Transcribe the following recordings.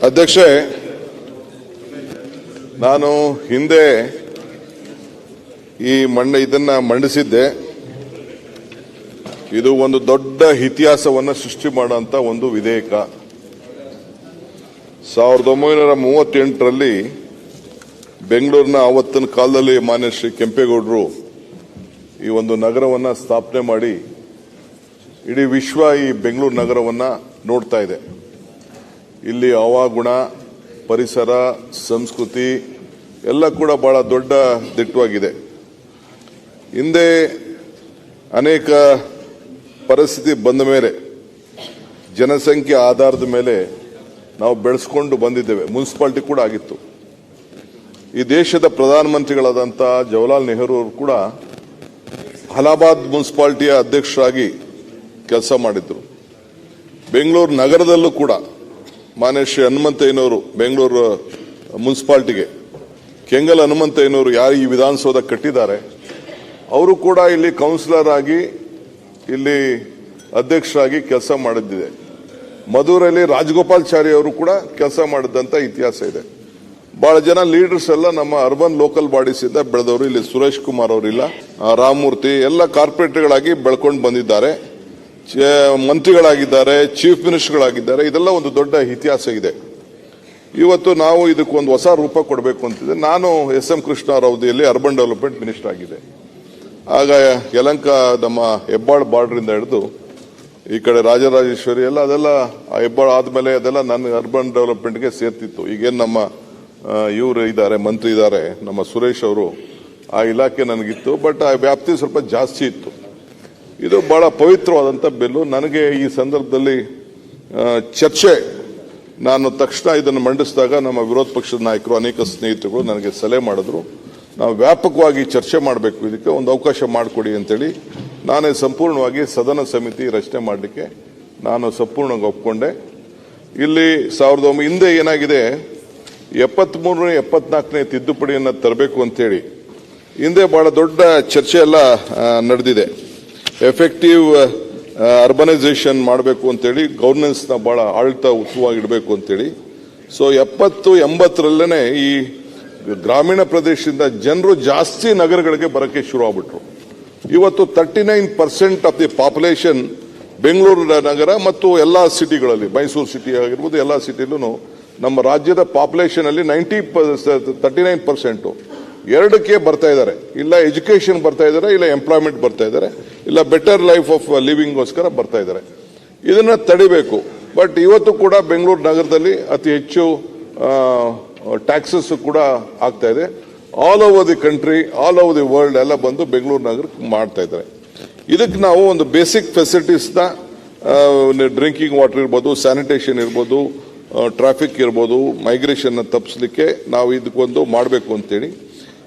ಅಧ್ಯಕ್ಷೆ, ನಾನು ಹಿಂದೆ ಇದನ್ನ ಮಂಡಿಸಿದ್ದೆ. ಇದು ಒಂದು ದೊಡ್ಡ ಇತಿಹಾಸವನ್ನು ಸೃಷ್ಟಿ ಮಾಡುವಂತ ಒಂದು ವಿಧೇಯಕ. 1938ರಲ್ಲಿ ಬೆಂಗಳೂರಿನ ಆವತ್ತಿನ ಕಾಲದಲ್ಲಿ ಮಾನ್ಯ ಶ್ರೀ ಕೆಂಪೇಗೌಡರು ಈ ಒಂದು ನಗರವನ್ನು ಸ್ಥಾಪನೆ ಮಾಡಿ ಇಡೀ ವಿಶ್ವ ಈ ಬೆಂಗಳೂರು ನಗರವನ್ನು ನೋಡ್ತಾ ಇದೆ. ಇಲ್ಲಿ ಹವಾಗುಣ, ಪರಿಸರ, ಸಂಸ್ಕೃತಿ ಎಲ್ಲ ಕೂಡ ಬಹಳ ದೊಡ್ಡ ದಿಟ್ಟವಾಗಿದೆ. ಹಿಂದೆ ಅನೇಕ ಪರಿಸ್ಥಿತಿ ಬಂದ ಮೇಲೆ ಜನಸಂಖ್ಯೆ ಆಧಾರದ ಮೇಲೆ ನಾವು ಬೆಳೆಸ್ಕೊಂಡು ಬಂದಿದ್ದೇವೆ. ಮುನ್ಸಿಪಾಲಿಟಿ ಕೂಡ ಆಗಿತ್ತು. ಈ ದೇಶದ ಪ್ರಧಾನಮಂತ್ರಿಗಳಾದಂಥ ಜವಾಹರ್ಲಾಲ್ ನೆಹರು ಅವರು ಕೂಡ ಅಲಹಾಬಾದ್ ಮುನ್ಸಿಪಾಲಿಟಿಯ ಅಧ್ಯಕ್ಷರಾಗಿ ಕೆಲಸ ಮಾಡಿದ್ರು. ಬೆಂಗಳೂರು ನಗರದಲ್ಲೂ ಕೂಡ ಮಾನ್ಯ ಶ್ರೀ ಹನುಮಂತಯ್ಯನವರು ಬೆಂಗಳೂರು ಮುನ್ಸಿಪಾಲಿಟಿಗೆ ಕೆಂಗಲ್ ಹನುಮಂತಯ್ಯನವರು ಯಾರು ಈ ವಿಧಾನಸೌಧ ಕಟ್ಟಿದ್ದಾರೆ ಅವರು ಕೂಡ ಇಲ್ಲಿ ಕೌನ್ಸಿಲರ್ ಆಗಿ ಇಲ್ಲಿ ಅಧ್ಯಕ್ಷರಾಗಿ ಕೆಲಸ ಮಾಡಿದ್ದಿದೆ. ಮಧುರಲ್ಲಿ ರಾಜಗೋಪಾಲಾಚಾರಿ ಅವರು ಕೂಡ ಕೆಲಸ ಮಾಡಿದಂತ ಇತಿಹಾಸ ಇದೆ. ಬಹಳ ಜನ ಲೀಡರ್ಸ್ ಎಲ್ಲ ನಮ್ಮ ಅರ್ಬನ್ ಲೋಕಲ್ ಬಾಡೀಸ್ ಇಂದ ಬೆಳೆದವರು. ಇಲ್ಲಿ ಸುರೇಶ್ ಕುಮಾರ್ ಅವರಿಲ್ಲ, ರಾಮಮೂರ್ತಿ ಎಲ್ಲ ಕಾರ್ಪೊರೇಟರ್ಗಳಾಗಿ ಬೆಳ್ಕೊಂಡು ಬಂದಿದ್ದಾರೆ, ಮಂತ್ರಿಗಳಾಗಿದ್ದಾರೆ, ಚೀಫ್ ಮಿನಿಸ್ಟರ್ಗಳಾಗಿದ್ದಾರೆ. ಇದೆಲ್ಲ ಒಂದು ದೊಡ್ಡ ಇತಿಹಾಸ ಇದೆ. ಇವತ್ತು ನಾವು ಇದಕ್ಕೊಂದು ಹೊಸ ರೂಪ ಕೊಡಬೇಕು ಅಂತಿದೆ. ನಾನು ಎಸ್.ಎಂ. ಕೃಷ್ಣ ಅವರ ಅವಧಿಯಲ್ಲಿ ಅರ್ಬನ್ ಡೆವಲಪ್ಮೆಂಟ್ ಮಿನಿಸ್ಟರ್ ಆಗಿದೆ. ಆಗ ಯಲಹಂಕ ನಮ್ಮ ಹೆಬ್ಬಾಳ್ ಬಾರ್ಡರ್ ಇಂದ ಹಿಡಿದು ಈ ಕಡೆ ರಾಜರಾಜೇಶ್ವರಿ ಎಲ್ಲ ಅದೆಲ್ಲ ಹೆಬ್ಬಾಳ್ ಆದ್ಮೇಲೆ ಅದೆಲ್ಲ ನನ್ನ ಅರ್ಬನ್ ಡೆವಲಪ್ಮೆಂಟ್ಗೆ ಸೇರ್ತಿತ್ತು. ಈಗೇನು ನಮ್ಮ ಇವರು ಇದ್ದಾರೆ, ಮಂತ್ರಿ ಇದ್ದಾರೆ ನಮ್ಮ ಸುರೇಶ್ ಅವರು, ಆ ಇಲಾಖೆ ನನಗಿತ್ತು. ಬಟ್ ಆ ವ್ಯಾಪ್ತಿ ಸ್ವಲ್ಪ ಜಾಸ್ತಿ ಇತ್ತು. ಇದು ಬಹಳ ಪವಿತ್ರವಾದಂಥ ಬಿಲ್ಲು. ನನಗೆ ಈ ಸಂದರ್ಭದಲ್ಲಿ ಚರ್ಚೆ, ನಾನು ತಕ್ಷಣ ಇದನ್ನು ಮಂಡಿಸಿದಾಗ ನಮ್ಮ ವಿರೋಧ ಪಕ್ಷದ ನಾಯಕರು ಅನೇಕ ಸ್ನೇಹಿತರುಗಳು ನನಗೆ ಸಲಹೆ ಮಾಡಿದ್ರು, ನಾವು ವ್ಯಾಪಕವಾಗಿ ಚರ್ಚೆ ಮಾಡಬೇಕು, ಇದಕ್ಕೆ ಒಂದು ಅವಕಾಶ ಮಾಡಿಕೊಡಿ ಅಂತೇಳಿ ನಾನೇ ಸಂಪೂರ್ಣವಾಗಿ ಸದನ ಸಮಿತಿ ರಚನೆ ಮಾಡಲಿಕ್ಕೆ ನಾನು ಸಂಪೂರ್ಣವಾಗಿ ಒಪ್ಕೊಂಡೆ. ಇಲ್ಲಿ ಹಿಂದೆ ಏನಾಗಿದೆ, 73ನೇ 74ನೇ ತಿದ್ದುಪಡಿಯನ್ನು ತರಬೇಕು ಅಂತೇಳಿ ಹಿಂದೆ ಬಹಳ ದೊಡ್ಡ ಚರ್ಚೆ ಎಲ್ಲ ನಡೆದಿದೆ. ಎಫೆಕ್ಟಿವ್ ಅರ್ಬನೈಸೇಷನ್ ಮಾಡಬೇಕು ಅಂತೇಳಿ, ಗವರ್ನೆನ್ಸ್ನ ಬಹಳ ಆಡಳಿತ ಉತ್ತಮವಾಗಿಡಬೇಕು ಅಂತೇಳಿ. ಸೊ 70-80ರಲ್ಲೇ ಈ ಗ್ರಾಮೀಣ ಪ್ರದೇಶದಿಂದ ಜನರು ಜಾಸ್ತಿ ನಗರಗಳಿಗೆ ಬರಕ್ಕೆ ಶುರು ಆಗ್ಬಿಟ್ರು. ಇವತ್ತು 39% ಆಫ್ ದಿ ಪಾಪ್ಯುಲೇಷನ್ ಬೆಂಗಳೂರು ನಗರ ಮತ್ತು ಎಲ್ಲಾ ಸಿಟಿಗಳಲ್ಲಿ, ಮೈಸೂರು ಸಿಟಿ ಆಗಿರ್ಬೋದು, ಎಲ್ಲಾ ಸಿಟಿಲೂ ನಮ್ಮ ರಾಜ್ಯದ ಪಾಪ್ಯುಲೇಷನ್ ಅಲ್ಲಿ 39% ಎರಡಕ್ಕೆ ಬರ್ತಾ ಇದ್ದಾರೆ. ಇಲ್ಲ ಎಜುಕೇಶನ್ ಬರ್ತಾ ಇದ್ದಾರೆ, ಇಲ್ಲ ಎಂಪ್ಲಾಯ್ಮೆಂಟ್ ಬರ್ತಾ ಇದ್ದಾರೆ, ಇಲ್ಲ ಬೆಟರ್ ಲೈಫ್ ಆಫ್ ಲಿವಿಂಗ್ಗೋಸ್ಕರ ಬರ್ತಾ ಇದ್ದಾರೆ. ಇದನ್ನ ತಡಿಬೇಕು. ಬಟ್ ಇವತ್ತು ಕೂಡ ಬೆಂಗಳೂರು ನಗರದಲ್ಲಿ ಅತಿ ಹೆಚ್ಚು ಟ್ಯಾಕ್ಸಸ್ ಕೂಡ ಆಗ್ತಾ ಇದೆ. All over the country, all over the world ಎಲ್ಲ ಬಂದು ಬೆಂಗಳೂರು ನಗರಕ್ಕೆ ಮಾಡ್ತಾ ಇದ್ದಾರೆ. ಇದಕ್ಕೆ ನಾವು ಒಂದು ಬೇಸಿಕ್ ಫೆಸಿಲಿಟೀಸ್ನ, ಡ್ರಿಂಕಿಂಗ್ ವಾಟರ್ ಇರ್ಬೋದು, ಸ್ಯಾನಿಟೇಷನ್ ಇರ್ಬೋದು, ಟ್ರಾಫಿಕ್ ಇರ್ಬೋದು, ಮೈಗ್ರೇಷನ್ ತಪ್ಪಿಸಲಿಕ್ಕೆ ನಾವು ಇದಕ್ಕೊಂದು ಮಾಡಬೇಕು ಅಂತೇಳಿ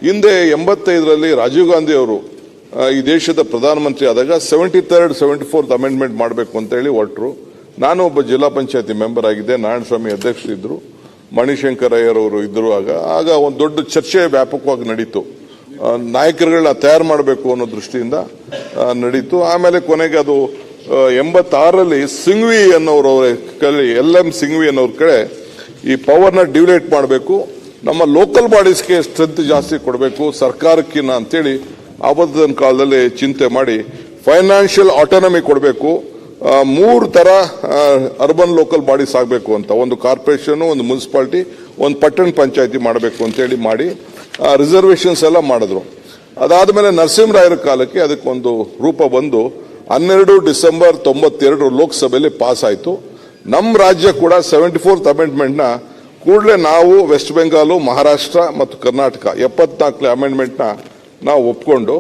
ಹಿಂದೆ 85ರಲ್ಲಿ ರಾಜೀವ್ ಗಾಂಧಿ ಅವರು ಈ ದೇಶದ ಪ್ರಧಾನಮಂತ್ರಿ ಆದಾಗ 73rd 74th ಅಮೆಂಡ್ಮೆಂಟ್ ಮಾಡಬೇಕು ಅಂತೇಳಿ ಹೊರಟರು. ನಾನು ಒಬ್ಬ ಜಿಲ್ಲಾ ಪಂಚಾಯತಿ ಮೆಂಬರ್ ಆಗಿದ್ದೆ, ನಾರಾಯಣಸ್ವಾಮಿ ಅಧ್ಯಕ್ಷರಿದ್ದರು, ಮಣಿಶಂಕರ್ ಅಯ್ಯರ್ ಇದ್ದರು. ಆಗ ಒಂದು ದೊಡ್ಡ ಚರ್ಚೆ ವ್ಯಾಪಕವಾಗಿ ನಡೀತು. ನಾಯಕರುಗಳನ್ನ ತಯಾರು ಮಾಡಬೇಕು ಅನ್ನೋ ದೃಷ್ಟಿಯಿಂದ ನಡೀತು. ಆಮೇಲೆ ಕೊನೆಗೆ ಅದು 86ರಲ್ಲಿ ಸಿಂಘ್ವಿ ಅನ್ನೋರು LM ಸಿಂಘ್ವಿ ಅನ್ನೋರ ಕಡೆ ಈ ಪವರ್ನ ಡಿವಿಡೇಟ್ ಮಾಡಬೇಕು, ನಮ್ಮ ಲೋಕಲ್ ಬಾಡೀಸ್ಗೆ ಸ್ಟ್ರೆಂತ್ ಜಾಸ್ತಿ ಕೊಡಬೇಕು ಸರ್ಕಾರಕ್ಕಿನ್ನ ಅಂತೇಳಿ ಆವತ್ತಿನ ಕಾಲದಲ್ಲಿ ಚಿಂತೆ ಮಾಡಿ ಫೈನಾನ್ಷಿಯಲ್ ಆಟೋನಮಿ ಕೊಡಬೇಕು. 3 ತರ ಅರ್ಬನ್ ಲೋಕಲ್ ಬಾಡೀಸ್ ಆಗಬೇಕು ಅಂತ, ಒಂದು ಕಾರ್ಪೊರೇಷನ್, ಒಂದು ಮುನ್ಸಿಪಾಲಿಟಿ, ಒಂದು ಪಟ್ಟಣ ಪಂಚಾಯತಿ ಮಾಡಬೇಕು ಅಂತೇಳಿ ಮಾಡಿ ರಿಸರ್ವೇಷನ್ಸ್ ಎಲ್ಲ ಮಾಡಿದ್ರು. ಅದಾದ್ಮೇಲೆ ನರಸಿಂಹರಾಯರ ಕಾಲಕ್ಕೆ ಅದಕ್ಕೊಂದು ರೂಪ ಬಂದು 12 ಡಿಸೆಂಬರ್ 92 ಲೋಕಸಭೆಯಲ್ಲಿ ಪಾಸ್ ಆಯಿತು. ನಮ್ಮ ರಾಜ್ಯ ಕೂಡ 74th ಅಮೆಂಡ್ಮೆಂಟ್ನ ಕೂಡಲೇ ನಾವು ವೆಸ್ಟ್ ಬೆಂಗಾಲ್, ಮಹಾರಾಷ್ಟ್ರ ಮತ್ತು ಕರ್ನಾಟಕ 74ನೇ ಅಮೆಂಡ್ಮೆಂಟ್ನ ನಾವು ಒಪ್ಕೊಂಡು,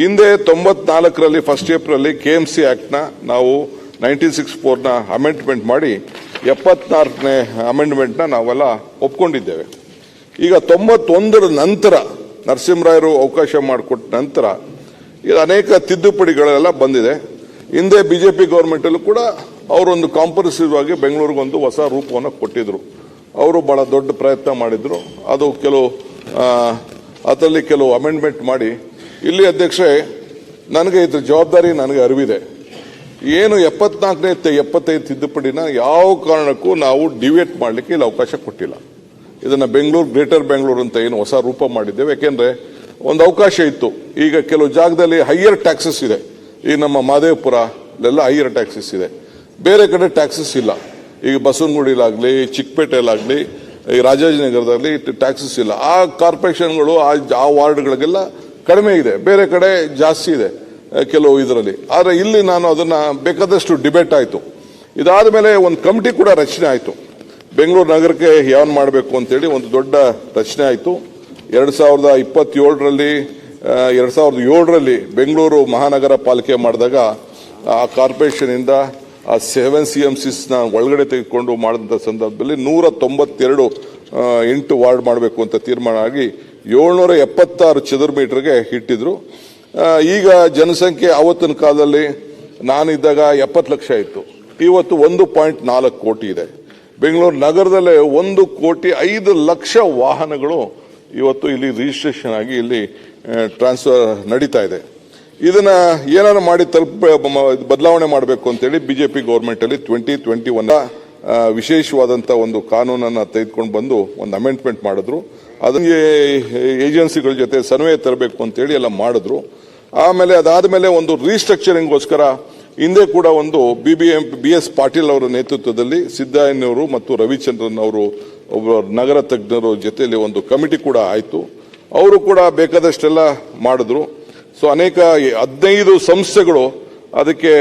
ಹಿಂದೆ 94ರಲ್ಲಿ 1 ಏಪ್ರಿಲ್ KMC ಆಕ್ಟ್ನ ನಾವು 1964ನ ಅಮೆಂಡ್ಮೆಂಟ್ ಮಾಡಿ 74ನೇ ಅಮೆಂಡ್ಮೆಂಟ್ನ ನಾವೆಲ್ಲ ಒಪ್ಕೊಂಡಿದ್ದೇವೆ. ಈಗ 91ರ ನಂತರ ನರಸಿಂಹರಾಯರು ಅವಕಾಶ ಮಾಡಿಕೊಟ್ಟ ನಂತರ ಇದು ಅನೇಕ ತಿದ್ದುಪಡಿಗಳೆಲ್ಲ ಬಂದಿದೆ. ಹಿಂದೆ ಬಿಜೆಪಿ ಗವರ್ಮೆಂಟ್ ಅಲ್ಲೂ ಕೂಡ ಅವರೊಂದು ಕಾಂಪ್ರಹೆನ್ಸಿವ್ ಆಗಿ ಬೆಂಗಳೂರಿಗೊಂದು ಹೊಸ ರೂಪವನ್ನು ಕೊಟ್ಟಿದ್ರು. ಅವರು ಬಹಳ ದೊಡ್ಡ ಪ್ರಯತ್ನ ಮಾಡಿದ್ರು. ಅದು ಅದರಲ್ಲಿ ಕೆಲವು ಅಮೆಂಡ್ಮೆಂಟ್ ಮಾಡಿ ಇಲ್ಲಿ ಅಧ್ಯಕ್ಷೆ ನನಗೆ ಇದ್ರ ಜವಾಬ್ದಾರಿ ನನಗೆ ಅರಿವಿದೆ. ಏನು 74ನೇ 75 ತಿದ್ದುಪಡಿನ ಯಾವ ಕಾರಣಕ್ಕೂ ನಾವು ಡಿವೇಟ್ ಮಾಡಲಿಕ್ಕೆ ಇಲ್ಲಿ ಅವಕಾಶ ಕೊಟ್ಟಿಲ್ಲ. ಇದನ್ನ ಬೆಂಗಳೂರು ಗ್ರೇಟರ್ ಬೆಂಗಳೂರು ಅಂತ ಏನು ಹೊಸ ರೂಪ ಮಾಡಿದ್ದೇವೆ. ಯಾಕೆಂದ್ರೆ ಒಂದು ಅವಕಾಶ ಇತ್ತು. ಈಗ ಕೆಲವು ಜಾಗದಲ್ಲಿ ಹೈಯರ್ ಟ್ಯಾಕ್ಸಸ್ ಇದೆ. ಈಗ ನಮ್ಮ ಮಾದೇವಪುರ ಎಲ್ಲ ಹೈಯರ್ ಟ್ಯಾಕ್ಸಸ್ ಇದೆ, ಬೇರೆ ಕಡೆ ಟ್ಯಾಕ್ಸಸ್ ಇಲ್ಲ. ಈಗ ಬಸವನಗುಡಿಲಾಗ್ಲಿ, ಚಿಕ್ಕಪೇಟೆಲಾಗ್ಲಿ, ಈ ರಾಜಾಜಿನಗರದಲ್ಲಿ ಟ್ಯಾಕ್ಸಸ್ ಇಲ್ಲ. ಆ ಕಾರ್ಪೊರೇಷನ್ಗಳು ಆ ವಾರ್ಡ್ಗಳಿಗೆಲ್ಲ ಕಡಿಮೆ ಇದೆ, ಬೇರೆ ಕಡೆ ಜಾಸ್ತಿ ಇದೆ ಕೆಲವು ಇದರಲ್ಲಿ. ಆದರೆ ಇಲ್ಲಿ ನಾನು ಅದನ್ನ ಬೇಕಾದಷ್ಟು ಡಿಬೇಟ್ ಆಯಿತು. ಇದಾದ ಮೇಲೆ ಒಂದು ಕಮಿಟಿ ಕೂಡ ರಚನೆ ಆಯಿತು. ಬೆಂಗಳೂರು ನಗರಕ್ಕೆ ಯಾವನ್ ಮಾಡಬೇಕು ಅಂತೇಳಿ ಒಂದು ದೊಡ್ಡ ರಚನೆ ಆಯಿತು. 2007ರಲ್ಲಿ ಬೆಂಗಳೂರು ಮಹಾನಗರ ಪಾಲಿಕೆ ಮಾಡಿದಾಗ ಆ ಕಾರ್ಪೊರೇಷನ್ ಇಂದ ಆ 7 CMCs ನ ಒಳಗಡೆ ತೆಗೆದುಕೊಂಡು ಮಾಡಿದಂಥ ಸಂದರ್ಭದಲ್ಲಿ 192 ವಾರ್ಡ್ ಮಾಡಬೇಕು ಅಂತ ತೀರ್ಮಾನ ಆಗಿ 776 ಚದರ ಮೀಟರ್ಗೆ ಇಟ್ಟಿದ್ರು. ಈಗ ಜನಸಂಖ್ಯೆ ಆವತ್ತಿನ ಕಾಲದಲ್ಲಿ ನಾನಿದ್ದಾಗ 70 ಲಕ್ಷ ಇತ್ತು, ಇವತ್ತು 1.4 ಕೋಟಿ ಇದೆ. ಬೆಂಗಳೂರು ನಗರದಲ್ಲೇ 1,05,00,000 ವಾಹನಗಳು ಇವತ್ತು ಇಲ್ಲಿ ರಿಜಿಸ್ಟ್ರೇಷನ್ ಆಗಿ ಇಲ್ಲಿ ಟ್ರಾನ್ಸ್ಫರ್ ನಡೀತಾ ಇದೆ. ಇದನ್ನ ಏನಾರು ಮಾಡಿ ಬದಲಾವಣೆ ಮಾಡಬೇಕು ಅಂತೇಳಿ ಬಿಜೆಪಿ ಗೌರ್ಮೆಂಟ್ ಅಲ್ಲಿ 2021 ವಿಶೇಷವಾದಂತಹ ಒಂದು ಕಾನೂನನ್ನ ತೆಗೆದುಕೊಂಡು ಬಂದು ಒಂದು ಅಮೆಂಡ್ಮೆಂಟ್ ಮಾಡಿದ್ರು. ಅದಕ್ಕೆ ಏಜೆನ್ಸಿಗಳ ಜೊತೆ ಸರ್ವೆ ತರಬೇಕು ಅಂತೇಳಿ ಎಲ್ಲ ಮಾಡಿದ್ರು. ಆಮೇಲೆ ಅದಾದ್ಮೇಲೆ ಒಂದು ರೀಸ್ಟ್ರಕ್ಚರಿಂಗ್ಗೋಸ್ಕರ ಹಿಂದೆ ಕೂಡ ಒಂದು BS ಪಾಟೀಲ್ ಅವರ ನೇತೃತ್ವದಲ್ಲಿ ಸಿದ್ದಯ್ಯನವರು ಮತ್ತು ರವಿಚಂದ್ರನ್ ಅವರು ಒಬ್ಬ ನಗರ ತಜ್ಞರ ಜೊತೆಯಲ್ಲಿ ಒಂದು ಕಮಿಟಿ ಕೂಡ ಆಯಿತು. ಅವರು ಕೂಡ ಬೇಕಾದಷ್ಟೆಲ್ಲ ಮಾಡಿದ್ರು. ಸೊ ಅನೇಕ 15 ಸಂಸ್ಥೆಗಳು ಅದಕ್ಕೆ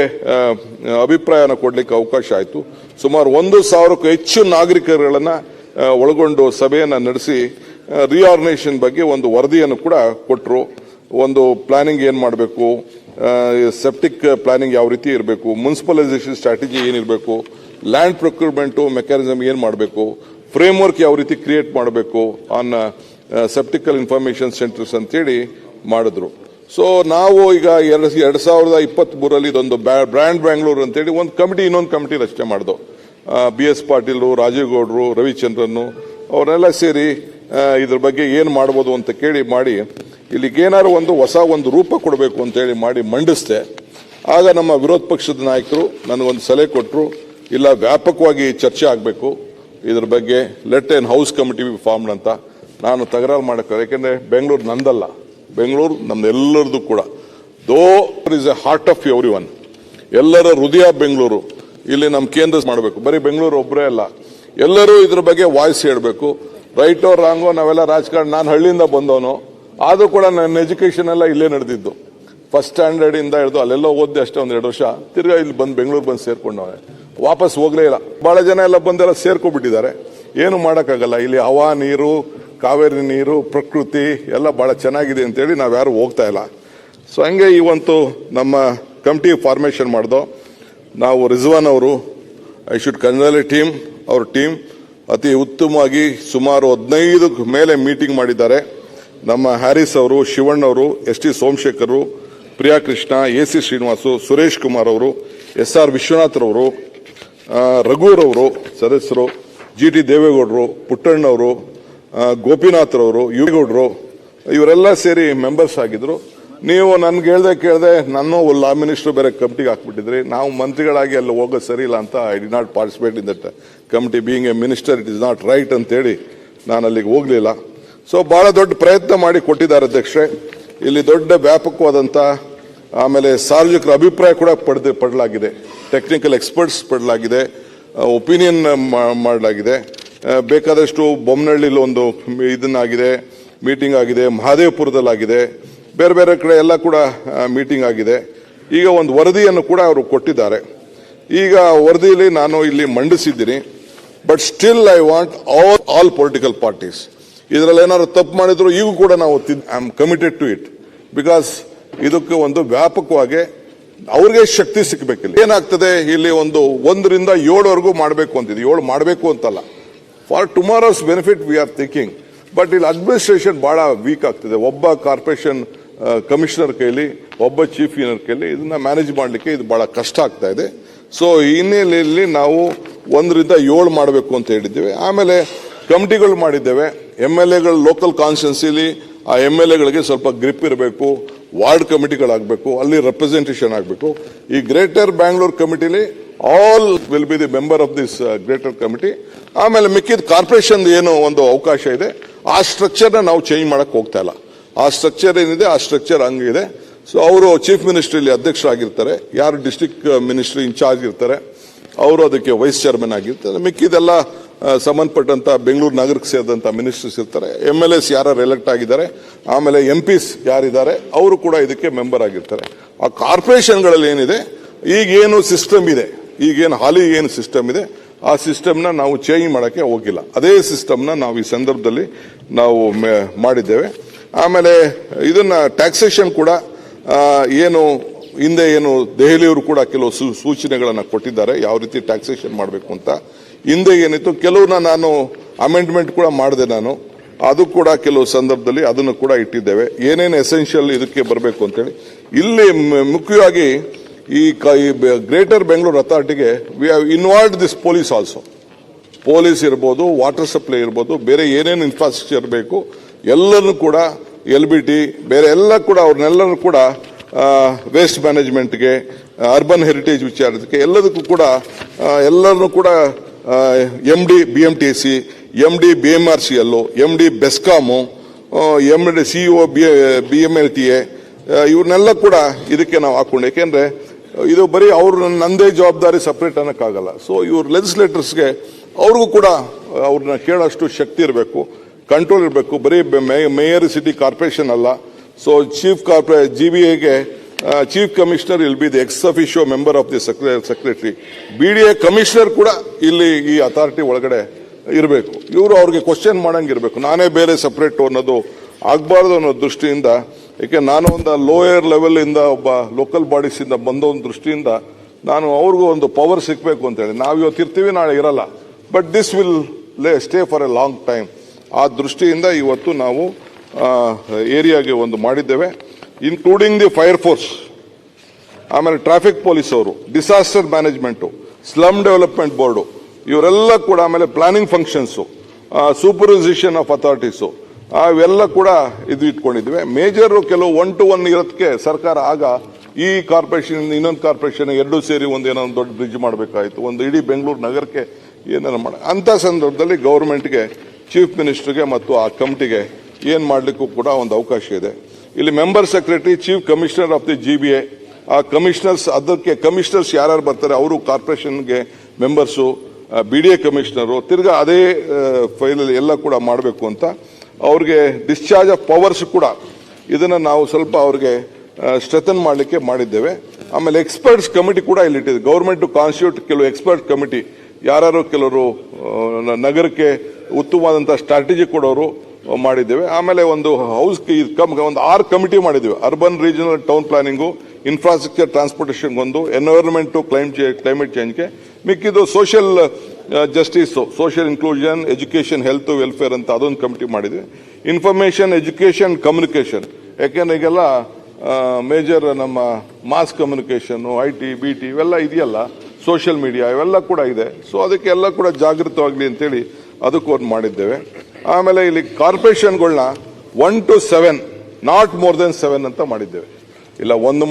ಅಭಿಪ್ರಾಯನ ಕೊಡ್ಲಿಕ್ಕೆ ಅವಕಾಶ ಆಯಿತು. ಸುಮಾರು 1,000ಕ್ಕೂ ಹೆಚ್ಚು ನಾಗರಿಕರುಗಳನ್ನ ಒಳಗೊಂಡು ಸಭೆಯನ್ನ ನಡೆಸಿ ರಿಆರ್ಗನೈಸೇಷನ್ ಬಗ್ಗೆ ಒಂದು ವರದಿಯನ್ನು ಕೂಡ ಕೊಟ್ಟರು. ಒಂದು ಪ್ಲಾನಿಂಗ್ ಏನ್ ಮಾಡಬೇಕು, ಸೆಪ್ಟಿಕ್ ಪ್ಲಾನಿಂಗ್ ಯಾವ ರೀತಿ ಇರಬೇಕು, ಮುನ್ಸಿಪಲೈಸೇಷನ್ ಸ್ಟ್ರಾಟಜಿ ಏನಿರಬೇಕು, ಲ್ಯಾಂಡ್ ಪ್ರೊಕ್ಯೂರ್ಮೆಂಟ್ ಮೆಕ್ಯಾನಿಸಮ್ ಏನ್ ಮಾಡಬೇಕು, ಫ್ರೇಮ್ ವರ್ಕ್ ಯಾವ ರೀತಿ ಕ್ರಿಯೇಟ್ ಮಾಡಬೇಕು ಆನ್ ಸೆಪ್ಟಿಕಲ್ ಇನ್ಫಾರ್ಮೇಶನ್ ಸೆಂಟರ್ಸ್ ಅಂತೇಳಿ ಮಾಡಿದ್ರು. ಸೊ ನಾವು ಈಗ 2023ರಲ್ಲಿ ಇದೊಂದು ಬ್ರ್ಯಾಂಡ್ ಬ್ಯಾಂಗ್ಳೂರ್ ಅಂತೇಳಿ ಒಂದು ಕಮಿಟಿ, ಇನ್ನೊಂದು ಕಮಿಟಿ ರಚನೆ ಮಾಡಿದ್ವು. BS ಪಾಟೀಲ್, ರಾಜೇಗೌಡರು, ರವಿಚಂದ್ರನ್ ಅವರೆಲ್ಲ ಸೇರಿ ಇದ್ರ ಬಗ್ಗೆ ಏನ್ ಮಾಡಬಹುದು ಅಂತ ಮಾಡಿ ಇಲ್ಲಿಗೆ ಏನಾದ್ರು ಒಂದು ರೂಪ ಕೊಡಬೇಕು ಅಂತ ಹೇಳಿ ಮಾಡಿ ಮಂಡಿಸ್ದೆ. ಆಗ ನಮ್ಮ ವಿರೋಧ ಪಕ್ಷದ ನಾಯಕರು ನನಗೊಂದು ಸಲಹೆ ಕೊಟ್ಟರು, ಇಲ್ಲ ವ್ಯಾಪಕವಾಗಿ ಚರ್ಚೆ ಆಗಬೇಕು ಇದ್ರ ಬಗ್ಗೆ, let N house committee be formed ಅಂತ. ನಾನು ತಕರಾರು ಮಾಡಕ್ಕೆ, ಯಾಕೆಂದ್ರೆ ಬೆಂಗಳೂರು ನಂದಲ್ಲ, ಬೆಂಗಳೂರು ನಮ್ದೆಲ್ಲರದು ಕೂಡ. ದೋ is A heart of every one, ಎಲ್ಲರ ಹೃದಯ ಬೆಂಗಳೂರು. ಇಲ್ಲಿ ನಮ್ಮ ಕೇಂದ್ರ ಮಾಡಬೇಕು, ಬರೀ ಬೆಂಗಳೂರು ಒಬ್ಬರೇ ಅಲ್ಲ, ಎಲ್ಲರೂ ಇದ್ರ ಬಗ್ಗೆ ವಾಯ್ಸ್ ಹೇಳಬೇಕು. ರೈಟ್ ಓರ್ ರಾಂಗೋ, ನಾವೆಲ್ಲ ರಾಜಕಾರಣ, ನಾನು ಹಳ್ಳಿಯಿಂದ ಬಂದವನು, ಆದ್ರೂ ಕೂಡ ನನ್ನ ಎಜುಕೇಶನ್ ಎಲ್ಲ ಇಲ್ಲೇ ನಡೆದಿದ್ದು. ಫಸ್ಟ್ ಸ್ಟ್ಯಾಂಡರ್ಡ್ ಇಂದ ಹಿಡಿದು ಅಲ್ಲೆಲ್ಲ ಓದ್ದೆ ಅಷ್ಟೇ, 1-2 ವರ್ಷ. ತಿರ್ಗಾ ಇಲ್ಲಿ ಬೆಂಗಳೂರು ಬಂದು ಸೇರ್ಕೊಂಡವೆ, ವಾಪಸ್ ಹೋಗ್ಲೇ ಇಲ್ಲ. ಬಹಳ ಜನ ಎಲ್ಲ ಬಂದೆಲ್ಲ ಸೇರ್ಕೊಂಡ್ಬಿಟ್ಟಿದ್ದಾರೆ. ಏನು ಮಾಡೋಕ್ಕಾಗಲ್ಲ, ಇಲ್ಲಿ ಹವಾ ನೀರು, ಕಾವೇರಿ ನೀರು, ಪ್ರಕೃತಿ ಎಲ್ಲ ಬಹಳ ಚೆನ್ನಾಗಿದೆ ಅಂತೇಳಿ ನಾವ್ಯಾರು ಹೋಗ್ತಾ ಇಲ್ಲ. ಸೊ ಹಂಗೆ ಇವತ್ತು ನಮ್ಮ ಕಮಿಟಿ ಫಾರ್ಮೇಶನ್ ಮಾಡ್ದೋ ನಾವು. ರಿಜ್ವಾನ್ ಅವರು, ಐ ಶುಡ್ ಕಂಗ್ರಾಚುಲೇಟ್ ಟೀಮ್, ಅವ್ರ ಟೀಮ್ ಅತಿ ಉತ್ತಮವಾಗಿ ಸುಮಾರು 15 ಮೇಲೆ ಮೀಟಿಂಗ್ ಮಾಡಿದ್ದಾರೆ. ನಮ್ಮ ಹ್ಯಾರಿಸ್ ಅವರು, ಶಿವಣ್ಣ ಅವರು, ST ಸೋಮಶೇಖರ್, ಪ್ರಿಯಾ ಕೃಷ್ಣ, AC ಶ್ರೀನಿವಾಸು, ಸುರೇಶ್ ಕುಮಾರ್ ಅವರು, SR ವಿಶ್ವನಾಥ್ ರವರು, ರಘುರವರು ಸದಸ್ಯರು, GT ದೇವೇಗೌಡರು, ಪುಟ್ಟಣ್ಣವರು, ಗೋಪಿನಾಥ್ ರವರು, ಯುಗೌಡರು, ಇವರೆಲ್ಲ ಸೇರಿ ಮೆಂಬರ್ಸ್ ಆಗಿದ್ರು. ನೀವು ನನ್ಗೆ ಕೇಳ್ದೆ ನಾನು ಲಾ ಮಿನಿಸ್ಟರ್ ಬೇರೆ ಕಮಿಟಿಗೆ ಹಾಕ್ಬಿಟ್ಟಿದ್ರಿ. ನಾವು ಮಂತ್ರಿಗಳಾಗಿ ಅಲ್ಲಿ ಹೋಗೋದು ಸರಿ ಇಲ್ಲ ಅಂತ I did not participate in that committee. Being A minister it is not right ಅಂತೇಳಿ ನಾನು ಅಲ್ಲಿಗೆ ಹೋಗ್ಲಿಲ್ಲ. ಸೊ ಬಹಳ ದೊಡ್ಡ ಪ್ರಯತ್ನ ಮಾಡಿ ಕೊಟ್ಟಿದ್ದಾರೆ ಅಧ್ಯಕ್ಷರೇ. ಇಲ್ಲಿ ದೊಡ್ಡ ವ್ಯಾಪಕವಾದಂತ, ಆಮೇಲೆ ಸಾರ್ವಜನಿಕರ ಅಭಿಪ್ರಾಯ ಕೂಡ ಪಡಲಾಗಿದೆ, ಟೆಕ್ನಿಕಲ್ ಎಕ್ಸ್ಪರ್ಟ್ಸ್ ಪಡಲಾಗಿದೆ, ಒಪಿನಿಯನ್ ಮಾಡಲಾಗಿದೆ. ಬೇಕಾದಷ್ಟು ಬೊಮ್ಮನಹಳ್ಳಿಲಿ ಒಂದು ಇದನ್ನಾಗಿದೆ, ಮೀಟಿಂಗ್ ಆಗಿದೆ, ಮಹಾದೇವಪುರದಲ್ಲಾಗಿದೆ, ಬೇರೆ ಬೇರೆ ಕಡೆ ಎಲ್ಲ ಕೂಡ ಮೀಟಿಂಗ್ ಆಗಿದೆ. ಈಗ ಒಂದು ವರದಿಯನ್ನು ಕೂಡ ಅವರು ಕೊಟ್ಟಿದ್ದಾರೆ. ಈಗ ವರದಿಯಲ್ಲಿ ನಾನು ಇಲ್ಲಿ ಮಂಡಿಸಿದ್ದೀನಿ. But still I want all political parties ಇದರಲ್ಲಿ ಏನಾದ್ರು ತಪ್ಪು ಮಾಡಿದ್ರು ಈಗ ಕೂಡ ನಾವು I am committed to it. Because ಇದಕ್ಕೆ ಒಂದು ವ್ಯಾಪಕವಾಗಿ ಅವ್ರಿಗೆ ಶಕ್ತಿ ಸಿಕ್ಕಬೇಕಿಲ್ಲ. ಏನಾಗ್ತದೆ ಇಲ್ಲಿ 1ರಿಂದ 7ವರೆಗೂ ಮಾಡಬೇಕು ಅಂತಿದೆ. 7 ಮಾಡಬೇಕು ಅಂತಲ್ಲ, for tomorrow's benefit we are thinking. But ಇಲ್ಲಿ ಅಡ್ಮಿನಿಸ್ಟ್ರೇಷನ್ ಬಹಳ ವೀಕ್ ಆಗ್ತದೆ. ಒಬ್ಬ ಕಾರ್ಪೊರೇಷನ್ ಕಮಿಷನರ್ ಕೈಲಿ, ಒಬ್ಬ ಚೀಫ್ ಇಂಜಿನಿಯರ್ ಕೈಲಿ ಇದನ್ನ ಮ್ಯಾನೇಜ್ ಮಾಡಲಿಕ್ಕೆ ಇದು ಬಹಳ ಕಷ್ಟ ಆಗ್ತಾ ಇದೆ. ಸೊ ಈ ಹಿನ್ನೆಲೆಯಲ್ಲಿ ನಾವು 1ರಿಂದ 7 ಮಾಡಬೇಕು ಅಂತ ಹೇಳಿದ್ದೇವೆ. ಆಮೇಲೆ ಕಮಿಟಿಗಳು ಮಾಡಿದ್ದೇವೆ. MLAಗಳು ಲೋಕಲ್ ಕಾನ್ಸ್ಟಿಟ್ಯೂನ್ಸಿಲಿ ಆ MLAಗಳಿಗೆ ಸ್ವಲ್ಪ ಗ್ರಿಪ್ ಇರಬೇಕು, ವಾರ್ಡ್ ಕಮಿಟಿಗಳಾಗಬೇಕು, ಅಲ್ಲಿ ರೆಪ್ರೆಸೆಂಟೇಷನ್ ಆಗಬೇಕು. ಈ ಗ್ರೇಟರ್ ಬ್ಯಾಂಗ್ಳೂರ್ ಕಮಿಟಿಲಿ all will be the member of this greater committee. ಆಮೇಲೆ ಮಿಕ್ಕಿದ ಕಾರ್ಪೊರೇಷನ್ ಏನು ಒಂದು ಅವಕಾಶ ಇದೆ, ಆ ಸ್ಟ್ರಕ್ಚರ್ನ ನಾವು ಚೇಂಜ್ ಮಾಡಕ್ ಹೋಗ್ತಾ ಇಲ್ಲ. ಆ ಸ್ಟ್ರಕ್ಚರ್ ಏನಿದೆ ಆ ಸ್ಟ್ರಕ್ಚರ್ ಹಂಗಿದೆ. ಸೊ ಅವರು ಚೀಫ್ ಮಿನಿಸ್ಟ್ರಿಲಿ ಅಧ್ಯಕ್ಷರಾಗಿರ್ತಾರೆ, ಯಾರು ಡಿಸ್ಟ್ರಿಕ್ಟ್ ಮಿನಿಸ್ಟ್ರಿ ಇನ್ಚಾರ್ಜ್ ಇರ್ತಾರೆ ಅವರು ಅದಕ್ಕೆ ವೈಸ್ ಚೇರ್ಮನ್ ಆಗಿರ್ತಾರೆ. ಮಿಕ್ಕಿದೆಲ್ಲ ಸಂಬಂಧಪಟ್ಟಂತ ಬೆಂಗಳೂರು ನಗರಕ್ಕೆ ಸೇರಿದಂತ ಮಿನಿಸ್ಟರ್ಸ್ ಇರ್ತಾರೆ, MLAs ಯಾರು ಎಲೆಕ್ಟ್ ಆಗಿದ್ದಾರೆ, ಆಮೇಲೆ MPs ಯಾರಿದ್ದಾರೆ ಅವರು ಕೂಡ ಇದಕ್ಕೆ ಮೆಂಬರ್ ಆಗಿರ್ತಾರೆ. ಆ ಕಾರ್ಪೊರೇಷನ್ಗಳಲ್ಲಿ ಏನಿದೆ ಈಗೇನು ಸಿಸ್ಟಮ್ ಇದೆ, ಈಗೇನು ಹಾಲಿ ಏನು ಸಿಸ್ಟಮ್ ಇದೆ ಆ ಸಿಸ್ಟಮ್ನ ನಾವು ಚೇಂಜ್ ಮಾಡೋಕ್ಕೆ ಹೋಗಿಲ್ಲ. ಅದೇ ಸಿಸ್ಟಮ್ನ ನಾವು ಈ ಸಂದರ್ಭದಲ್ಲಿ ನಾವು ಮಾಡಿದ್ದೇವೆ. ಆಮೇಲೆ ಇದನ್ನ ಟ್ಯಾಕ್ಸೇಷನ್ ಕೂಡ ಏನು ಹಿಂದೆ ಏನು ದೆಹಲಿಯವರು ಕೂಡ ಕೆಲವು ಸೂಚನೆಗಳನ್ನು ಕೊಟ್ಟಿದ್ದಾರೆ ಯಾವ ರೀತಿ ಟ್ಯಾಕ್ಸೇಷನ್ ಮಾಡಬೇಕು ಅಂತ. ಹಿಂದೆ ಏನಿತ್ತು ಕೆಲವನ್ನ ನಾನು ಅಮೆಂಡ್ಮೆಂಟ್ ಕೂಡ ಮಾಡಿದೆ ನಾನು, ಅದು ಕೂಡ ಕೆಲವು ಸಂದರ್ಭದಲ್ಲಿ ಅದನ್ನು ಕೂಡ ಇಟ್ಟಿದ್ದೇವೆ. ಏನೇನು ಎಸೆನ್ಷಿಯಲ್ ಇದಕ್ಕೆ ಬರಬೇಕು ಅಂತೇಳಿ ಇಲ್ಲಿ ಮುಖ್ಯವಾಗಿ ಈ ಗ್ರೇಟರ್ ಬೆಂಗಳೂರು ಅಥಾರಿಟಿಗೆ we have involved this police also. Police ಇರ್ಬೋದು, ವಾಟರ್ ಸಪ್ಲೈ ಇರ್ಬೋದು, ಬೇರೆ ಏನೇನು ಇನ್ಫ್ರಾಸ್ಟ್ರಕ್ಚರ್ ಬೇಕು ಎಲ್ಲರನ್ನು ಕೂಡ LBT ಬೇರೆ ಎಲ್ಲ ಕೂಡ ಅವ್ರನ್ನೆಲ್ಲರೂ ಕೂಡ ವೇಸ್ಟ್ ಮ್ಯಾನೇಜ್ಮೆಂಟ್ಗೆ, ಅರ್ಬನ್ ಹೆರಿಟೇಜ್ ವಿಚಾರಕ್ಕೆ ಎಲ್ಲದಕ್ಕೂ ಕೂಡ ಎಲ್ಲರನ್ನು ಕೂಡ MD BMTC, MD BMRCL, MD BESCOM, MD CEO BMLTA ಇವ್ರನ್ನೆಲ್ಲ ಕೂಡ ಇದಕ್ಕೆ ನಾವು ಹಾಕೊಂಡು, ಯಾಕೆಂದ್ರೆ ಇದು ಬರೀ ಅವ್ರ ನಂದೇ ಜವಾಬ್ದಾರಿ ಸಪರೇಟ್ ಅನ್ನಕ್ಕಾಗಲ್ಲ. ಸೊ ಇವ್ರ ಲೆಜಿಸ್ಲೇಟರ್ಸ್ಗೆ ಅವ್ರಿಗೂ ಕೂಡ ಅವ್ರನ್ನ ಕೇಳೋಷ್ಟು ಶಕ್ತಿ ಇರಬೇಕು, ಕಂಟ್ರೋಲ್ ಇರಬೇಕು. ಬರೀ ಮೇಯರ್ ಸಿಟಿ ಕಾರ್ಪೊರೇಷನ್ ಅಲ್ಲ. ಸೊ ಚೀಫ್ GBAಗೆ chief commissioner will be the ex officio member of the secretary. BDA commissioner ಕೂಡ ಇಲ್ಲಿ ಈ ಅಥಾರಿಟಿ ಒಳಗಡೆ ಇರಬೇಕು. ಇವರು ಅವ್ರಿಗೆ ಕ್ವಶನ್ ಮಾಡಂಗಿರ್ಬೇಕು, ನಾನೇ ಬೇರೆ ಸಪರೇಟ್ ಅನ್ನೋದು ಆಗಬಾರ್ದು ಅನ್ನೋ ದೃಷ್ಟಿಯಿಂದ. ಯಾಕೆ ನಾನು ಒಂದು ಲೋಯರ್ ಲೆವೆಲ್ ಇಂದ ಒಬ್ಬ ಲೋಕಲ್ ಬಾಡೀಸ್ ಇಂದ ಬಂದ ಒಂದು ದೃಷ್ಟಿಯಿಂದ ನಾನು ಅವ್ರಿಗೂ ಒಂದು ಪವರ್ ಸಿಗಬೇಕು ಅಂತೇಳಿ. ನಾವು ಇವತ್ತು ಇರ್ತೀವಿ, ನಾಳೆ ಇರಲ್ಲ, but this will stay for A long time. ಆ ದೃಷ್ಟಿಯಿಂದ ಇವತ್ತು ನಾವು ಏರಿಯಾಗೆ ಒಂದು ಮಾಡಿದ್ದೇವೆ, ಇನ್ಕ್ಲೂಡಿಂಗ್ ದಿ ಫೈರ್ ಫೋರ್ಸ್, ಆಮೇಲೆ ಟ್ರಾಫಿಕ್ ಪೊಲೀಸ್ ಅವರು, disaster management, slum development board ಇವರೆಲ್ಲ ಕೂಡ, ಆಮೇಲೆ ಪ್ಲಾನಿಂಗ್ ಫಂಕ್ಷನ್ಸು, ಸೂಪರ್ವೈಸೇಷನ್ ಆಫ್ ಅಥಾರಿಟೀಸು ಅವೆಲ್ಲ ಕೂಡ ಇದು ಇಟ್ಕೊಂಡಿದ್ವಿ. ಮೇಜರ್ ಕೆಲವು 1 to 1 ಇರೋದಕ್ಕೆ ಸರ್ಕಾರ ಆಗ ಈ ಕಾರ್ಪೊರೇಷನ್ ಇನ್ನೊಂದು ಕಾರ್ಪೊರೇಷನ್ ಎರಡೂ ಸೇರಿ ಒಂದೇನೋ ಒಂದು ದೊಡ್ಡ ಬ್ರಿಡ್ಜ್ ಮಾಡಬೇಕಾಯಿತು, ಒಂದು ಇಡೀ ಬೆಂಗಳೂರು ನಗರಕ್ಕೆ ಏನಾರ ಮಾಡ ಅಂತ ಸಂದರ್ಭದಲ್ಲಿ ಗೌರ್ಮೆಂಟ್ಗೆ, ಚೀಫ್ ಮಿನಿಸ್ಟರ್ಗೆ ಮತ್ತು ಆ ಕಮಿಟಿಗೆ ಏನ್ ಮಾಡ್ಲಿಕ್ಕೂ ಕೂಡ ಒಂದು ಅವಕಾಶ ಇದೆ. ಇಲ್ಲಿ member secretary, chief commissioner of the GBA, ಆ ಕಮಿಷನರ್ಸ್, ಅದಕ್ಕೆ ಕಮಿಷನರ್ಸ್ ಯಾರ್ಯಾರು ಬರ್ತಾರೆ ಅವರು ಕಾರ್ಪೊರೇಷನ್ಗೆ ಮೆಂಬರ್ಸು, BDA ಕಮಿಷನರು, ತಿರ್ಗಾ ಅದೇ ಫೈಲಲ್ಲಿ ಎಲ್ಲ ಕೂಡ ಮಾಡಬೇಕು ಅಂತ. ಅವ್ರಿಗೆ ಡಿಸ್ಚಾರ್ಜ್ ಆಫ್ ಪವರ್ಸ್ ಕೂಡ ಇದನ್ನ ನಾವು ಸ್ವಲ್ಪ ಅವ್ರಿಗೆ ಸ್ಟ್ರೆಂಥನ್ ಮಾಡಲಿಕ್ಕೆ ಮಾಡಿದ್ದೇವೆ. ಆಮೇಲೆ ಎಕ್ಸ್ಪರ್ಟ್ಸ್ ಕಮಿಟಿ ಕೂಡ ಇಲ್ಲಿ ಇಟ್ಟಿದೆ. ಗೌರ್ಮೆಂಟ್ ಟು ಕಾನ್ಸ್ಟಿಟ್ಯೂಟ್ ಕೆಲವು ಎಕ್ಸ್ಪರ್ಟ್ ಕಮಿಟಿ, ಯಾರು ಕೆಲವರು ನಗರಕ್ಕೆ ಉತ್ತಮವಾದಂತಹ ಸ್ಟ್ರಾಟಜಿ ಕೊಡೋರು ಮಾಡಿದ್ದೇವೆ. ಆಮೇಲೆ ಒಂದು ಒಂದು 6 ಕಮಿಟಿ ಮಾಡಿದ್ದೇವೆ. Urban regional town planning, infrastructure transportation ಒಂದು, ಎನ್ವೈರನ್ಮೆಂಟ್ ಟು ಕ್ಲೈಮೇಟ್ ಚೇಂಜ್ಗೆ, ಮಿಕ್ಕಿದ್ದು social justice, social inclusion, education, health, welfare ಅಂತ ಅದೊಂದು ಕಮಿಟಿ ಮಾಡಿದ್ವಿ. ಇನ್ಫಾರ್ಮೇಶನ್, ಎಜುಕೇಶನ್, ಕಮ್ಯುನಿಕೇಶನ್, ಯಾಕೆಂದ್ರೆ ಈಗೆಲ್ಲ ಮೇಜರ್ ನಮ್ಮ ಮಾಸ್ ಕಮ್ಯುನಿಕೇಶನ್, IT, BT ಇವೆಲ್ಲ ಇದೆಯಲ್ಲ, ಸೋಷಿಯಲ್ ಮೀಡಿಯಾ ಇವೆಲ್ಲ ಕೂಡ ಇದೆ. ಸೊ ಅದಕ್ಕೆಲ್ಲ ಕೂಡ ಜಾಗೃತವಾಗಲಿ ಅಂತೇಳಿ ಅದಕ್ಕೂ ಒಂದು ಮಾಡಿದ್ದೇವೆ. ಆಮೇಲೆ ಇಲ್ಲಿ ಕಾರ್ಪೊರೇಷನ್ಗಳನ್ನ 1 to 7, ನಾಟ್ ಮೋರ್ ದೆನ್ 7 ಅಂತ ಮಾಡಿದ್ದೇವೆ. ಇಲ್ಲ ಒಂದು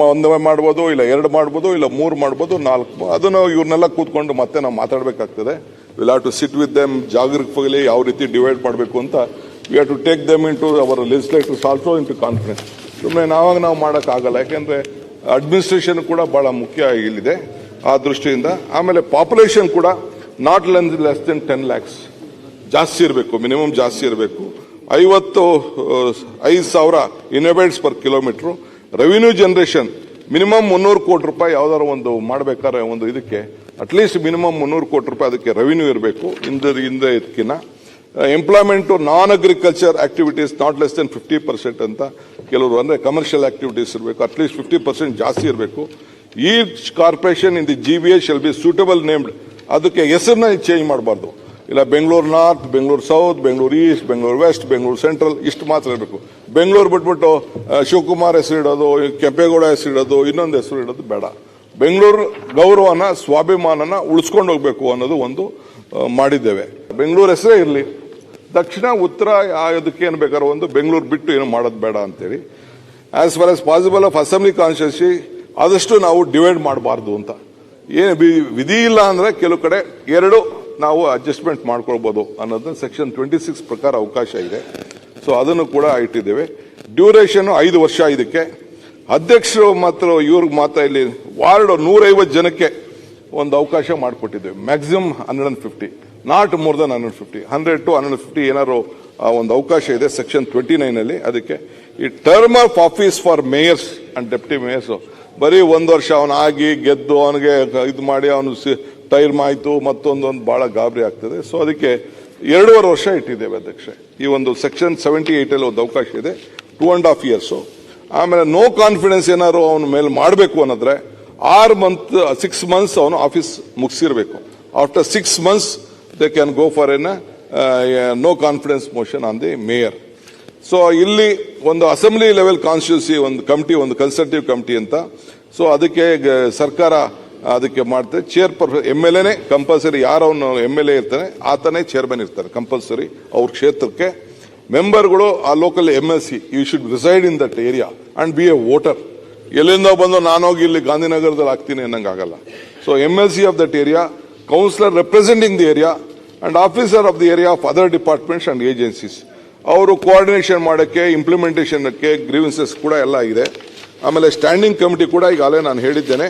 ಮಾಡ್ಬೋದು, ಇಲ್ಲ 2 ಮಾಡ್ಬೋದು, ಇಲ್ಲ 3 ಮಾಡ್ಬೋದು, 4. ಅದನ್ನು ಇವ್ರನ್ನೆಲ್ಲ ಕೂತ್ಕೊಂಡು ಮತ್ತೆ ನಾವು ಮಾತಾಡಬೇಕಾಗ್ತದೆ. Will have to sit with them, ಜಾಗೃತವಾಗಿ ಯಾವ ರೀತಿ ಡಿವೈಡ್ ಮಾಡಬೇಕು ಅಂತ. We have to take them into our legislators also into conference. ಸುಮ್ಮನೆ ನಾವು ಮಾಡೋಕ್ಕಾಗಲ್ಲ, ಯಾಕೆಂದ್ರೆ ಅಡ್ಮಿನಿಸ್ಟ್ರೇಷನ್ ಕೂಡ ಬಹಳ ಮುಖ್ಯ ಇಲ್ಲಿದೆ ಆ ದೃಷ್ಟಿಯಿಂದ. ಆಮೇಲೆ ಪಾಪ್ಯುಲೇಷನ್ ಕೂಡ ನಾಟ್ ಲೆಸ್ ದೆನ್ 10 lakhs ಜಾಸ್ತಿ ಇರಬೇಕು, ಮಿನಿಮಮ್ ಜಾಸ್ತಿ ಇರಬೇಕು. 55,000 inhabits per kilometre. Revenue generation minimum 300 ಕೋಟಿ ರೂಪಾಯಿ ಯಾವ್ದಾರು ಒಂದು ಮಾಡಬೇಕಾದ್ರೆ ಒಂದು ಇದಕ್ಕೆ ಅಟ್ಲೀಸ್ಟ್ ಮಿನಿಮಮ್ 300 ಕೋಟಿ ರೂಪಾಯಿ ಅದಕ್ಕೆ ರೆವಿನ್ಯೂ ಇರಬೇಕು ಹಿಂದೆ ಇದಕ್ಕಿನ್ನ. Employment non agriculture activities not less than 50% ಅಂತ ಕೆಲವರು, ಅಂದ್ರೆ ಕಮರ್ಷಿಯಲ್ ಆಕ್ಟಿವಿಟೀಸ್ ಇರಬೇಕು, ಅಟ್ಲೀಸ್ಟ್ 50% ಜಾಸ್ತಿ ಇರಬೇಕು. Each corporation in the GBA shall be suitable named. ಅದಕ್ಕೆ ಹೆಸರನ್ನ ಚೇಂಜ್ ಮಾಡಬಾರ್ದು. ಇಲ್ಲ Bengaluru north, Bengaluru south, Bengaluru east, Bengaluru west, Bengaluru central ಇಷ್ಟು ಮಾತ್ರ ಇರಬೇಕು. ಬೆಂಗಳೂರು ಬಿಟ್ಬಿಟ್ಟು ಶಿವಕುಮಾರ್ ಹೆಸರು ಇಡೋದು, ಕೆಂಪೇಗೌಡ ಹೆಸರು ಇಡೋದು, ಇನ್ನೊಂದು ಹೆಸರು ಇಡೋದು ಬೇಡ. ಬೆಂಗಳೂರು ಗೌರವನ, ಸ್ವಾಭಿಮಾನನ ಉಳಿಸ್ಕೊಂಡು ಹೋಗ್ಬೇಕು ಅನ್ನೋದು ಒಂದು ಮಾಡಿದ್ದೇವೆ. ಬೆಂಗಳೂರು ಹೆಸರೇ ಇರಲಿ, ದಕ್ಷಿಣ ಉತ್ತರ ಅದಕ್ಕೆ ಏನು ಬೇಕಾದ್ರೂ ಒಂದು, ಬೆಂಗಳೂರು ಬಿಟ್ಟು ಏನು ಮಾಡೋದು ಬೇಡ ಅಂತೇಳಿ. As far as possible of assembly constituency ಆದಷ್ಟು ನಾವು ಡಿವೈಡ್ ಮಾಡಬಾರ್ದು ಅಂತ. ಏನು ವಿಧಿ ಇಲ್ಲ ಅಂದ್ರೆ ಕೆಲವು ಕಡೆ ಎರಡು ನಾವು ಅಡ್ಜಸ್ಟ್ಮೆಂಟ್ ಮಾಡ್ಕೊಳ್ಬಹುದು ಅನ್ನೋದನ್ನ ಸೆಕ್ಷನ್ 26 ಪ್ರಕಾರ ಅವಕಾಶ ಇದೆ. ಸೊ ಅದನ್ನು ಕೂಡ ಇಟ್ಟಿದ್ದೇವೆ. ಡ್ಯೂರೇಷನ್ 5 ವರ್ಷ. ಇದಕ್ಕೆ ಅಧ್ಯಕ್ಷರು ಮಾತ್ರ ಇವ್ರಿಗೆ ಮಾತ್ರ ಇಲ್ಲಿ ವಾರ್ಡ್ 150 ಜನಕ್ಕೆ ಒಂದು ಅವಕಾಶ ಮಾಡಿಕೊಟ್ಟಿದ್ದೇವೆ. Maximum 150, not more than 150, 100 to 150 ಏನಾದ್ರು ಒಂದು ಅವಕಾಶ ಇದೆ ಸೆಕ್ಷನ್ 29 ಅಲ್ಲಿ. ಅದಕ್ಕೆ ಈ term of office for mayors and deputy mayors ಬರೀ 1 ವರ್ಷ ಅವನಾಗಿ ಗೆದ್ದು ಅವನಿಗೆ ಇದು ಮಾಡಿ ಅವನು ಟೈರ್ ಆಯ್ತು ಮತ್ತೊಂದೊಂದು ಬಹಳ ಗಾಬರಿ ಆಗ್ತದೆ. ಸೊ ಅದಕ್ಕೆ 2.5 ವರ್ಷ ಇಟ್ಟಿದ್ದೇವೆ ಅಧ್ಯಕ್ಷೆ. ಈ ಒಂದು ಸೆಕ್ಷನ್ 78 ಅಲ್ಲಿ ಒಂದು ಅವಕಾಶ ಇದೆ 2.5 years. ಆಮೇಲೆ ನೋ ಕಾನ್ಫಿಡೆನ್ಸ್ ಏನಾದ್ರು ಅವನ ಮೇಲೆ ಮಾಡಬೇಕು ಅನ್ನೋದ್ರೆ 6 months ಅವನು ಆಫೀಸ್ ಮುಗಿಸಿರ್ಬೇಕು. After 6 months they can go for an no confidence motion on the mayor. So ಇಲ್ಲಿ ಒಂದು ಅಸೆಂಬ್ಲಿ ಲೆವೆಲ್ ಕಾನ್ಸ್ಟಿಟ್ಯೂನ್ಸಿ ಒಂದು ಕಮಿಟಿ, ಒಂದು ಕನ್ಸಲ್ಟೇಟಿವ್ ಕಮಿಟಿ ಅಂತ. ಸೊ ಅದಕ್ಕೆ ಸರ್ಕಾರ ಅದಕ್ಕೆ ಮಾಡ್ತಾರೆ. MLA ಕಂಪಲ್ಸರಿ, ಯಾರವನು MLA ಇರ್ತಾನೆ ಆತನೇ ಚೇರ್ಮನ್ ಇರ್ತಾರೆ ಕಂಪಲ್ಸರಿ ಅವ್ರ ಕ್ಷೇತ್ರಕ್ಕೆ. ಮೆಂಬರ್ಗಳು ಆ local MLC you should reside in that area and be a voter. ಎಲ್ಲಿಂದ ಬಂದು ನಾನೋಗಿ ಇಲ್ಲಿ ಗಾಂಧಿನಗರದಲ್ಲಿ ಆಗ್ತೀನಿ ಅನ್ನಂಗೆ ಆಗಲ್ಲ. So MLC of that area, councillor representing the area and officer of the area of other departments and agencies. ಅವರು coordination ಮಾಡೋಕ್ಕೆ, ಇಂಪ್ಲಿಮೆಂಟೇಷನ್ಗೆ ಗ್ರೀವೆನ್ಸಸ್ ಕೂಡ ಎಲ್ಲ ಇದೆ. ಆಮೇಲೆ ಸ್ಟ್ಯಾಂಡಿಂಗ್ ಕಮಿಟಿ ಕೂಡ ಈಗಾಗಲೇ ನಾನು ಹೇಳಿದ್ದೇನೆ.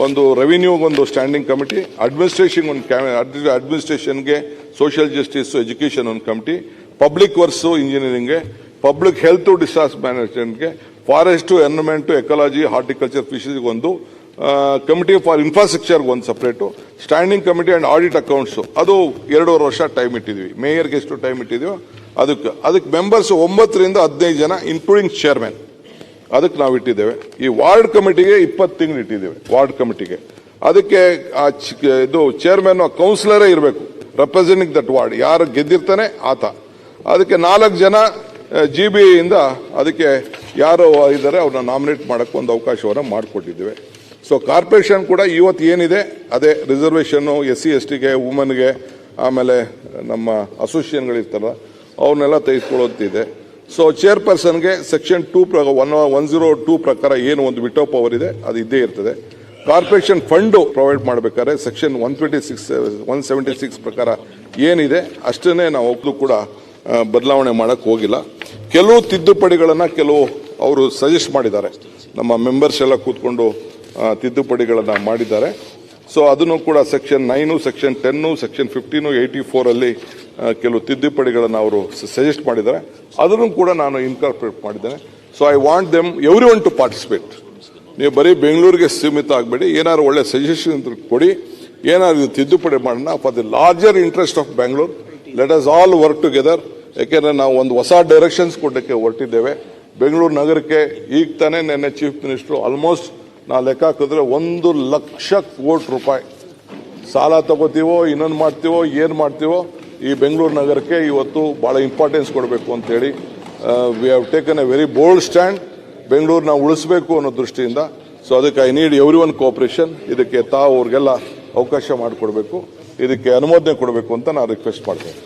ಒಂದು ರೆವಿನ್ಯೂಗೆ ಒಂದು ಸ್ಟ್ಯಾಂಡಿಂಗ್ ಕಮಿಟಿ, ಅಡ್ಮಿನಿಸ್ಟ್ರೇಷನ್ಗೆ, ಸೋಷಿಯಲ್ ಜಸ್ಟಿಸ್, ಎಜುಕೇಷನ್ ಒಂದು ಕಮಿಟಿ, ಪಬ್ಲಿಕ್ ವರ್ಕ್ಸ್, ಇಂಜಿನಿಯರಿಂಗ್ಗೆ, ಪಬ್ಲಿಕ್ ಹೆಲ್ತ್, ಡಿಸಾಸ್ಟರ್ ಮ್ಯಾನೇಜ್ಮೆಂಟ್ಗೆ, forest, environment, ecology, horticulture, fisheries ಒಂದು ಕಮಿಟಿ, ಫಾರ್ ಇನ್ಫ್ರಾಸ್ಟ್ರಕ್ಚರ್ ಒಂದು separate, standing committee and audit accounts ಅದು 2.5 ವರ್ಷ ಟೈಮ್ ಇಟ್ಟಿದ್ವಿ. ಮೇಯರ್ಗೆ ಎಷ್ಟು ಟೈಮ್ ಇಟ್ಟಿದ್ವಿ ಅದಕ್ಕೆ ಮೆಂಬರ್ಸ್ 9 ರಿಂದ 15 ಜನ ಇನ್ಕ್ಲೂಡಿಂಗ್ ಚೇರ್ಮನ್ ಅದಕ್ಕೆ ನಾವು ಇಟ್ಟಿದ್ದೇವೆ. ಈ ವಾರ್ಡ್ ಕಮಿಟಿಗೆ 20 ತಿಂಗಳು ಇಟ್ಟಿದ್ದೇವೆ. ವಾರ್ಡ್ ಕಮಿಟಿಗೆ ಅದಕ್ಕೆ ಇದು ಚೇರ್ಮನ್ ಕೌನ್ಸಿಲರೇ ಇರಬೇಕು, ರೆಪ್ರೆಸೆಂಟಿಂಗ್ ದಟ್ ವಾರ್ಡ್. ಯಾರು ಗೆದ್ದಿರ್ತಾನೆ ಆತ. ಅದಕ್ಕೆ 4 ಜನ GB ಇಂದ ಅದಕ್ಕೆ ಯಾರು ಇದ್ದಾರೆ ಅವ್ರನ್ನ ನಾಮಿನೇಟ್ ಮಾಡಕ್ಕೆ ಒಂದು ಅವಕಾಶವನ್ನು ಮಾಡಿಕೊಟ್ಟಿದ್ದೇವೆ. ಸೊ ಕಾರ್ಪೊರೇಷನ್ ಕೂಡ ಇವತ್ತು ಏನಿದೆ ಅದೇ ರಿಸರ್ವೇಷನ್ SC STಗೆ, ವುಮನ್ಗೆ, ಆಮೇಲೆ ನಮ್ಮ ಅಸೋಸಿಯೇಷನ್ಗಳಿರ್ತಾರಲ್ಲ ಅವನ್ನೆಲ್ಲ ತೆಗೆದುಕೊಳ್ಳುತ್ತಿದೆ. ಸೊ ಚೇರ್ಪರ್ಸನ್ಗೆ ಸೆಕ್ಷನ್ 102 ಪ್ರಕಾರ ಏನು ಒಂದು ವಿಟೋ ಪವರ್ ಇದೆ ಅದು ಇದ್ದೇ ಇರ್ತದೆ. ಕಾರ್ಪೊರೇಷನ್ ಫಂಡು ಪ್ರೊವೈಡ್ ಮಾಡಬೇಕಾದ್ರೆ ಸೆಕ್ಷನ್ 176 ಪ್ರಕಾರ ಏನಿದೆ ಅಷ್ಟನ್ನೇ ನಾವು ಒಬ್ಬರು ಕೂಡ ಬದಲಾವಣೆ ಮಾಡಕ್ಕೆ ಹೋಗಿಲ್ಲ. ಕೆಲವು ತಿದ್ದುಪಡಿಗಳನ್ನು ಕೆಲವು ಅವರು ಸಜೆಸ್ಟ್ ಮಾಡಿದ್ದಾರೆ. ನಮ್ಮ ಮೆಂಬರ್ಸ್ ಎಲ್ಲ ಕೂತ್ಕೊಂಡು ತಿದ್ದುಪಡಿಗಳನ್ನು ಮಾಡಿದ್ದಾರೆ. ಸೊ ಅದನ್ನು ಕೂಡ ಸೆಕ್ಷನ್ 9, ಸೆಕ್ಷನ್ 10, ಸೆಕ್ಷನ್ 15, 84 ಅಲ್ಲಿ ಕೆಲವು ತಿದ್ದುಪಡಿಗಳನ್ನು ಅವರು ಸಜೆಸ್ಟ್ ಮಾಡಿದ್ದಾರೆ. ಅದನ್ನು ಕೂಡ ನಾನು ಇನ್ಕಾರ್ಪೊರೇಟ್ ಮಾಡಿದ್ದೇನೆ. So I want them everyone to participate. ನೀವು ಬರೀ ಬೆಂಗಳೂರಿಗೆ ಸೀಮಿತ ಆಗಬೇಡಿ, ಏನಾದ್ರು ಒಳ್ಳೆ ಸಜೆಷನ್ ಕೊಡಿ, ಏನಾದ್ರು ತಿದ್ದುಪಡಿ ಮಾಡೋಣ for the larger interest of Bengaluru. Let us all work together. ಯಾಕೆಂದ್ರೆ ನಾವು ಒಂದು ಹೊಸ ಡೈರೆಕ್ಷನ್ಸ್ ಕೊಡಕ್ಕೆ ಹೊರಟಿದ್ದೇವೆ. ಬೆಂಗಳೂರು ನಗರಕ್ಕೆ ಈಗ ತಾನೇ ನಿನ್ನೆ ಚೀಫ್ ಮಿನಿಸ್ಟರ್ ಆಲ್ಮೋಸ್ಟ್ ನಾವು ಲೆಕ್ಕ ಹಾಕಿದ್ರೆ 1 ಲಕ್ಷ ಕೋಟಿ ರೂಪಾಯಿ ಸಾಲ ತಗೋತೀವೋ ಇನ್ನೊಂದು ಮಾಡ್ತೀವೋ ಏನು ಮಾಡ್ತೀವೋ ಈ ಬೆಂಗಳೂರು ನಗರಕ್ಕೆ ಇವತ್ತು ಬಹಳ ಇಂಪಾರ್ಟೆನ್ಸ್ ಕೊಡಬೇಕು ಅಂತ ಹೇಳಿ we have taken a very bold stand. ಬೆಂಗಳೂರನ್ನ ಉಳಿಸಬೇಕು ಅನ್ನೋ ದೃಷ್ಟಿಯಿಂದ. ಸೊ ಅದಕ್ಕೆ ಐ ನೀಡ್ ಎವ್ರಿಒನ್ ಕೋಆಪರೇಷನ್. ಇದಕ್ಕೆ ತಾವು ಅವ್ರಿಗೆಲ್ಲ ಅವಕಾಶ ಮಾಡಿಕೊಡ್ಬೇಕು, ಇದಕ್ಕೆ ಅನುಮೋದನೆ ಕೊಡಬೇಕು ಅಂತ ನಾನು ರಿಕ್ವೆಸ್ಟ್ ಮಾಡ್ತೇನೆ.